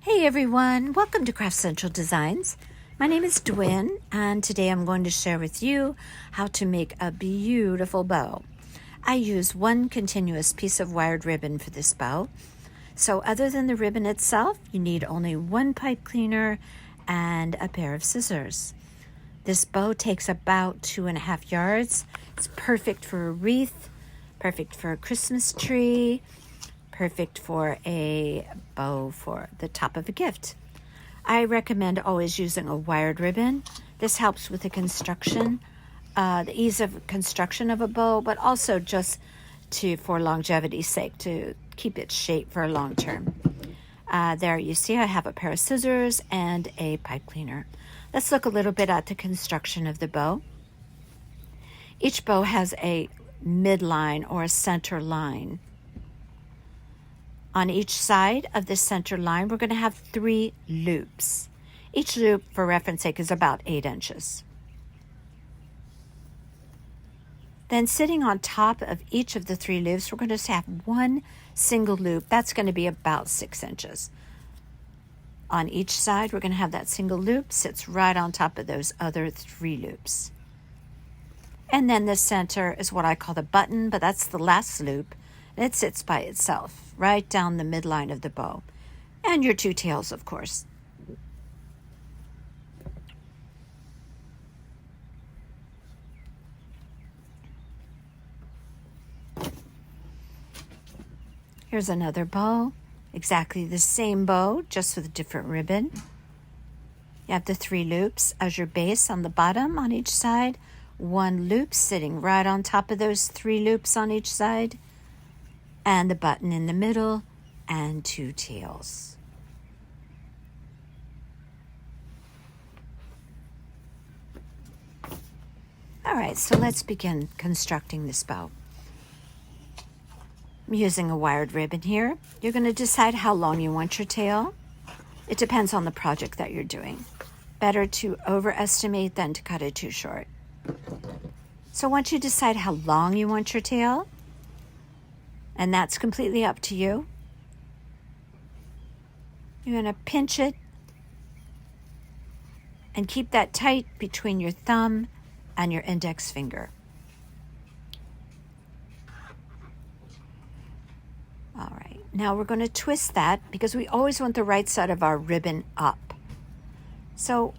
Hey everyone, welcome to Craft Central Designs. My name is Dwynn, and today I'm going to share with you how to make a beautiful bow. I use one continuous piece of wired ribbon for this bow. So other than the ribbon itself, you need only one pipe cleaner and a pair of scissors. This bow takes about 2.5 yards. It's perfect for a wreath, perfect for a Christmas tree, perfect for a bow for the top of a gift. I recommend always using a wired ribbon. This helps with the construction, the ease of construction of a bow, but also just for longevity's sake, to keep its shape for a long term. There you see I have a pair of scissors and a pipe cleaner. Let's look a little bit at the construction of the bow. Each bow has a midline or a center line. On each side of the center line, we're going to have 3 loops. Each loop, for reference sake, is about 8 inches. Then sitting on top of each of the 3 loops, we're going to have one single loop. That's going to be about 6 inches. On each side, we're going to have that single loop sits right on top of those other 3 loops. And then the center is what I call the button, but that's the last loop. It sits by itself, right down the midline of the bow. And your 2 tails, of course. Here's another bow. Exactly the same bow, just with a different ribbon. You have the 3 loops as your base on the bottom on each side. 1 loop sitting right on top of those 3 loops on each side. And the button in the middle, and 2 tails. All right, so let's begin constructing this bow. I'm using a wired ribbon here. You're going to decide how long you want your tail. It depends on the project that you're doing. Better to overestimate than to cut it too short. So once you decide how long you want your tail, and that's completely up to you, you're going to pinch it and keep that tight between your thumb and your index finger. All right, now we're going to twist that because we always want the right side of our ribbon up. So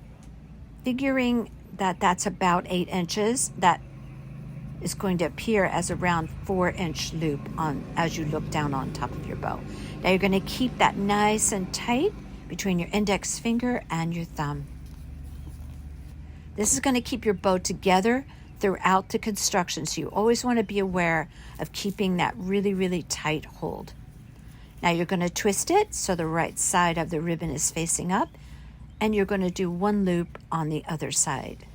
figuring that that's about 8 inches, that is going to appear as a round 4-inch loop as you look down on top of your bow. Now you're going to keep that nice and tight between your index finger and your thumb. This is going to keep your bow together throughout the construction, so you always want to be aware of keeping that really, really tight hold. Now you're going to twist it so the right side of the ribbon is facing up, and you're going to do 1 loop on the other side.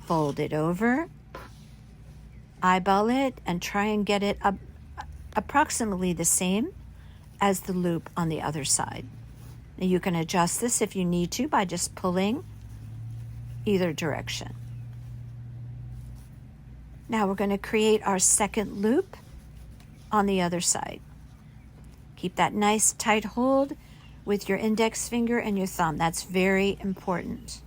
Fold it over, eyeball it, and try and get it up approximately the same as the loop on the other side. Now you can adjust this if you need to by just pulling either direction. Now we're going to create our second loop on the other side. Keep that nice tight hold with your index finger and your thumb. That's very important.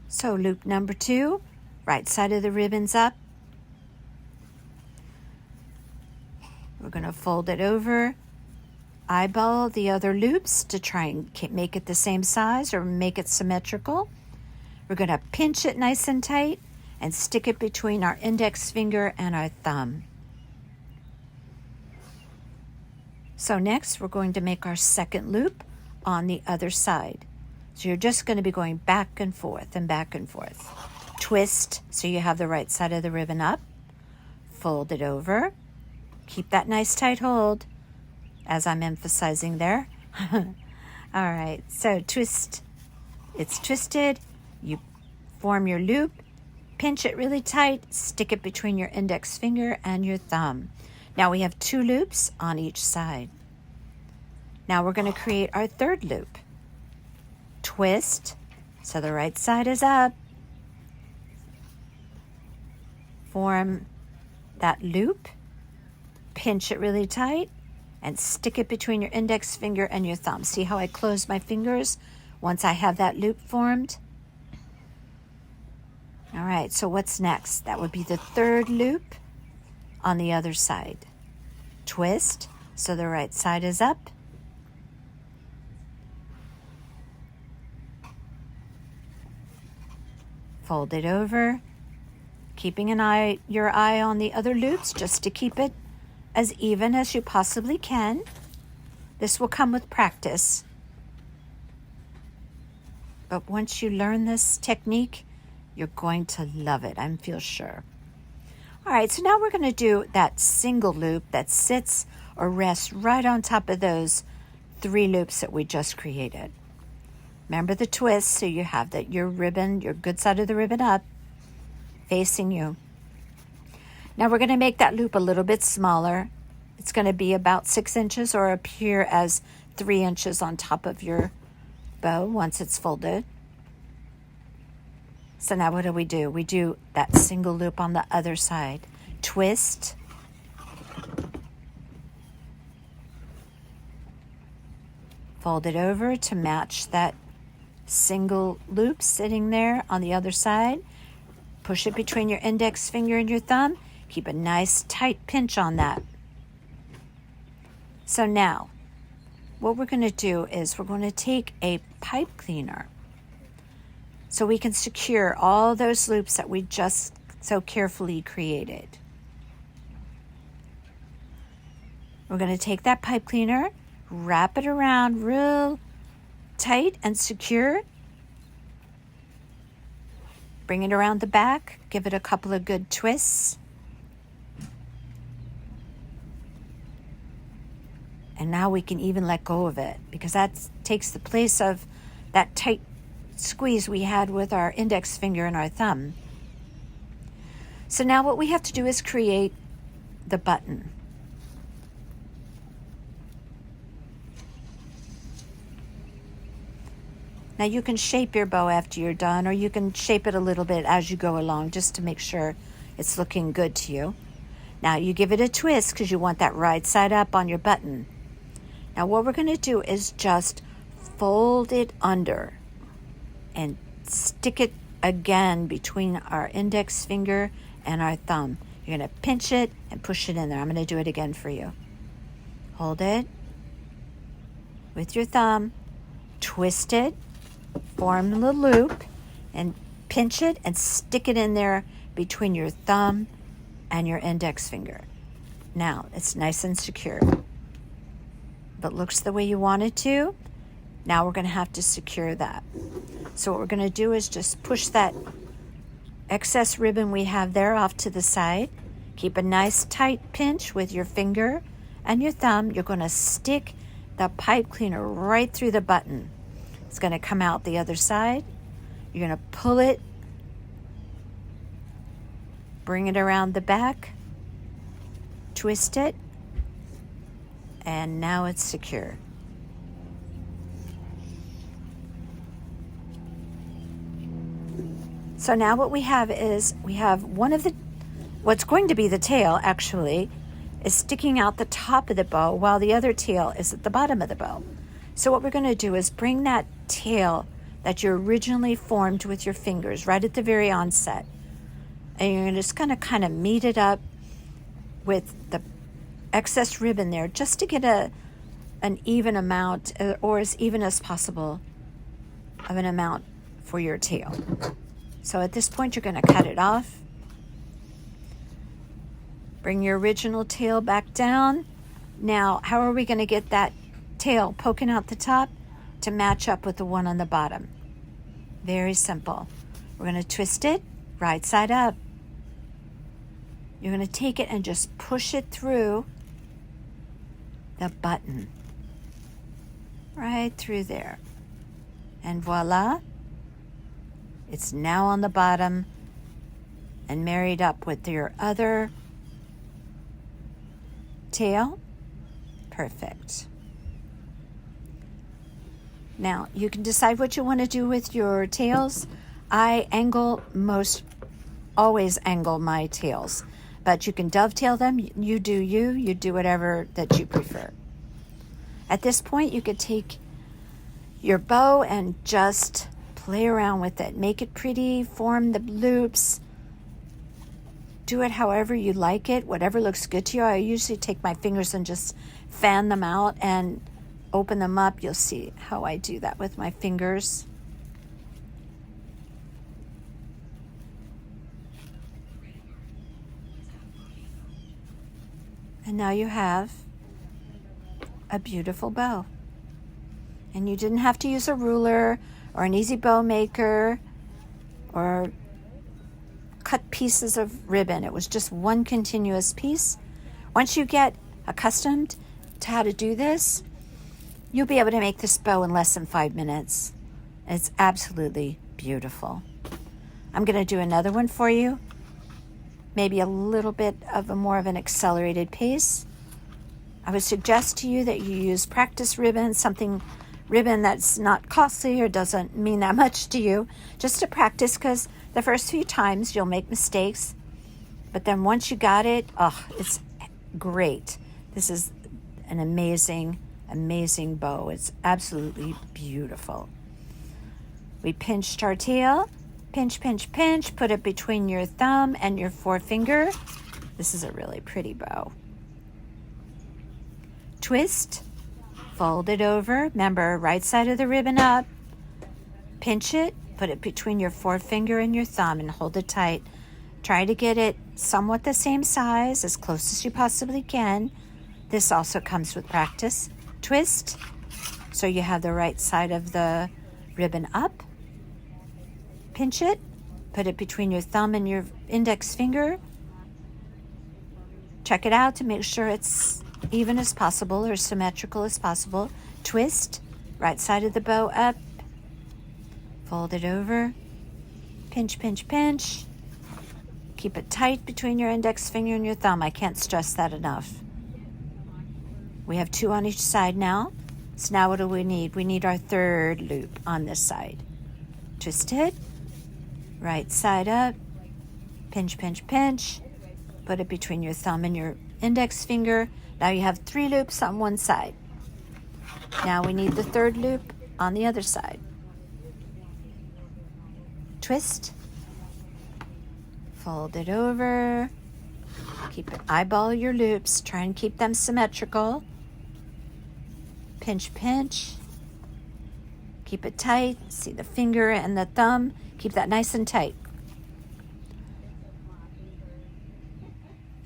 So loop number 2, right side of the ribbon's up. We're going to fold it over, eyeball the other loops to try and make it the same size or make it symmetrical. We're going to pinch it nice and tight and stick it between our index finger and our thumb. So next we're going to make our second loop on the other side. So you're just going to be going back and forth and back and forth. Twist so you have the right side of the ribbon up. Fold it over. Keep that nice tight hold, as I'm emphasizing there. All right, so twist. It's twisted. You form your loop, pinch it really tight, stick it between your index finger and your thumb. Now we have 2 loops on each side. Now we're going to create our third loop. Twist so the right side is up. Form that loop, pinch it really tight, and stick it between your index finger and your thumb. See how I close my fingers once I have that loop formed? All right, so what's next? That would be the third loop on the other side. Twist, so the right side is up. Fold it over, keeping your eye on the other loops just to keep it as even as you possibly can. This will come with practice. But once you learn this technique, you're going to love it, I feel sure. All right, so now we're going to do that single loop that sits or rests right on top of those 3 loops that we just created. Remember the twist, so you have that your ribbon, your good side of the ribbon up, facing you. Now we're going to make that loop a little bit smaller. It's going to be about 6 inches or appear as 3 inches on top of your bow once it's folded. So now what do? We do that single loop on the other side. Twist. Fold it over to match that single loop sitting there on the other side. Push it between your index finger and your thumb. Keep a nice tight pinch on that. So now, what we're going to do is we're going to take a pipe cleaner so we can secure all those loops that we just so carefully created. We're going to take that pipe cleaner, wrap it around real tight and secure. Bring it around the back, give it a couple of good twists. And now we can even let go of it because that takes the place of that tight squeeze we had with our index finger and our thumb. So now what we have to do is create the button. Now you can shape your bow after you're done, or you can shape it a little bit as you go along just to make sure it's looking good to you. Now you give it a twist because you want that right side up on your button. Now what we're going to do is just fold it under and stick it again between our index finger and our thumb. You're going to pinch it and push it in there. I'm going to do it again for you. Hold it with your thumb, twist it, form the loop, and pinch it and stick it in there between your thumb and your index finger. Now it's nice and secure, but looks the way you want it to. Now we're going to have to secure that. So what we're going to do is just push that excess ribbon we have there off to the side. Keep a nice tight pinch with your finger and your thumb. You're going to stick the pipe cleaner right through the button. It's going to come out the other side. You're going to pull it, bring it around the back, twist it, and now it's secure. So now what we have is we have one of the, what's going to be the tail actually, is sticking out the top of the bow while the other tail is at the bottom of the bow. So what we're going to do is bring that tail that you originally formed with your fingers right at the very onset, and you're just going to kind of meet it up with the excess ribbon there just to get an even amount, or as even as possible of an amount for your tail. So at this point you're going to cut it off. Bring your original tail back down. Now how are we going to get that tail poking out the top to match up with the one on the bottom? Very simple. We're going to twist it right side up. You're going to take it and just push it through the button. Right through there. And voila. It's now on the bottom and married up with your other tail. Perfect. Now, you can decide what you want to do with your tails. I always angle my tails, but you can dovetail them. You do whatever that you prefer. At this point, you could take your bow and just play around with it. Make it pretty, form the loops. Do it however you like it, whatever looks good to you. I usually take my fingers and just fan them out and open them up. You'll see how I do that with my fingers. And now you have a beautiful bow. And you didn't have to use a ruler or an easy bow maker or cut pieces of ribbon. It was just one continuous piece. Once you get accustomed to how to do this, you'll be able to make this bow in less than 5 minutes. It's absolutely beautiful. I'm going to do another one for you. Maybe a little bit of more of an accelerated pace. I would suggest to you that you use practice ribbon, ribbon that's not costly or doesn't mean that much to you, just to practice, because the first few times you'll make mistakes, but then once you got it, it's great. This is an amazing bow. It's absolutely beautiful. We pinched our tail. Pinch, pinch, pinch. Put it between your thumb and your forefinger. This is a really pretty bow. Twist. Fold it over. Remember, right side of the ribbon up. Pinch it. Put it between your forefinger and your thumb and hold it tight. Try to get it somewhat the same size, as close as you possibly can. This also comes with practice. Twist. So you have the right side of the ribbon up. Pinch it, put it between your thumb and your index finger. Check it out to make sure it's even as possible or symmetrical as possible. Twist, right side of the bow up. Fold it over. Pinch, pinch, pinch. Keep it tight between your index finger and your thumb. I can't stress that enough. We have 2 on each side now. So now what do we need? We need our 3rd loop on this side. Twist it. Right side up, pinch, pinch, pinch, put it between your thumb and your index finger. Now you have 3 loops on one side. Now we need the 3rd loop on the other side. Twist, fold it over, eyeball your loops, try and keep them symmetrical. Pinch, pinch, keep it tight, see the finger and the thumb. Keep that nice and tight.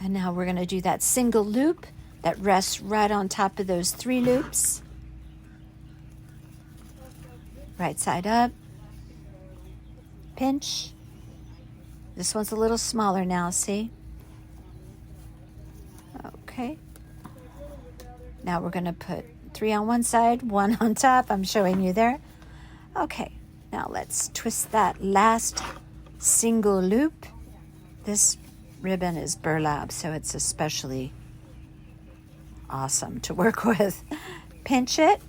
And now we're going to do that single loop that rests right on top of those 3 loops. Right side up. Pinch. This one's a little smaller now, see? Okay. Now we're going to put 3 on one side, 1 on top. I'm showing you there. Okay. Now let's twist that last single loop. This ribbon is burlap, so it's especially awesome to work with. Pinch it.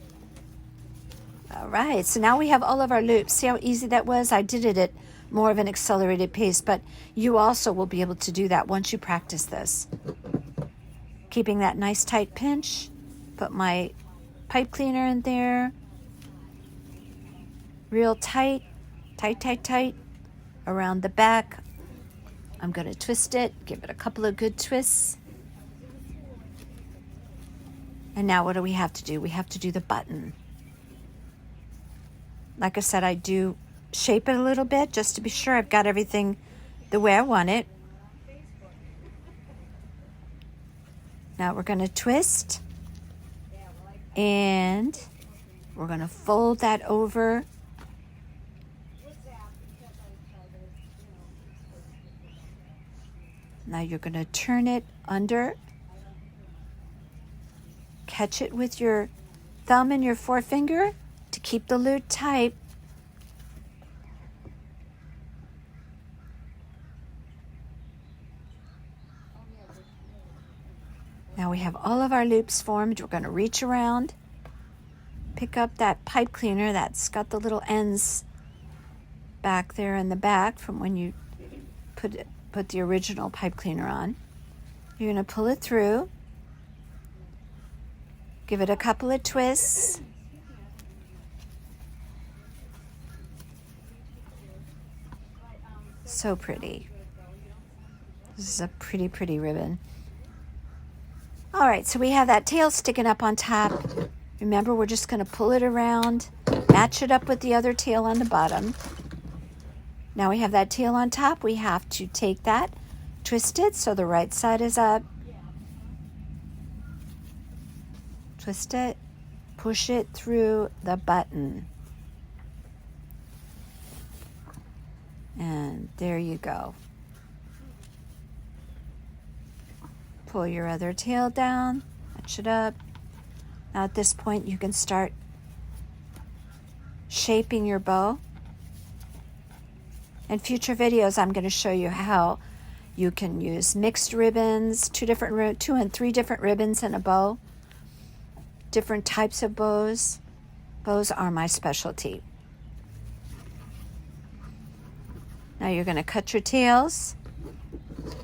All right, so now we have all of our loops. See how easy that was? I did it at more of an accelerated pace, but you also will be able to do that once you practice this. Keeping that nice tight pinch. Put my pipe cleaner in there. Real tight, tight, tight, tight around the back. I'm going to twist it, give it a couple of good twists. And now what do we have to do? We have to do the button. Like I said, I do shape it a little bit just to be sure I've got everything the way I want it. Now we're going to twist and we're going to fold that over. Now you're going to turn it under, catch it with your thumb and your forefinger to keep the loop tight. Now we have all of our loops formed. We're going to reach around, pick up that pipe cleaner that's got the little ends back there in the back from when you put the original pipe cleaner on. You're going to pull it through. Give it a couple of twists. So pretty. This is a pretty, pretty ribbon. All right, so we have that tail sticking up on top. Remember, we're just going to pull it around, match it up with the other tail on the bottom. Now we have that tail on top. We have to take that, twist it so the right side is up. Twist it, push it through the button. And there you go. Pull your other tail down, match it up. Now at this point you can start shaping your bow. In future videos I'm going to show you how you can use mixed ribbons, two and three different ribbons in a bow. Different types of bows. Bows are my specialty. Now you're going to cut your tails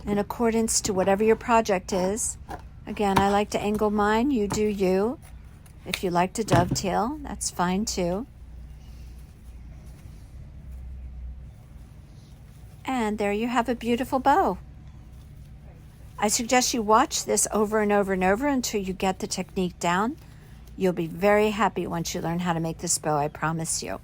in accordance to whatever your project is. Again, I like to angle mine. You do you. If you like to dovetail, that's fine too. And there you have a beautiful bow. I suggest you watch this over and over and over until you get the technique down. You'll be very happy once you learn how to make this bow, I promise you.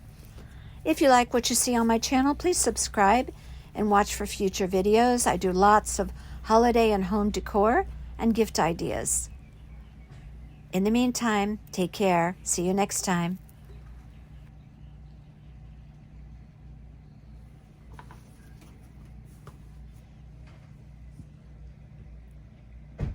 If you like what you see on my channel, please subscribe and watch for future videos. I do lots of holiday and home decor and gift ideas. In the meantime, take care. See you next time.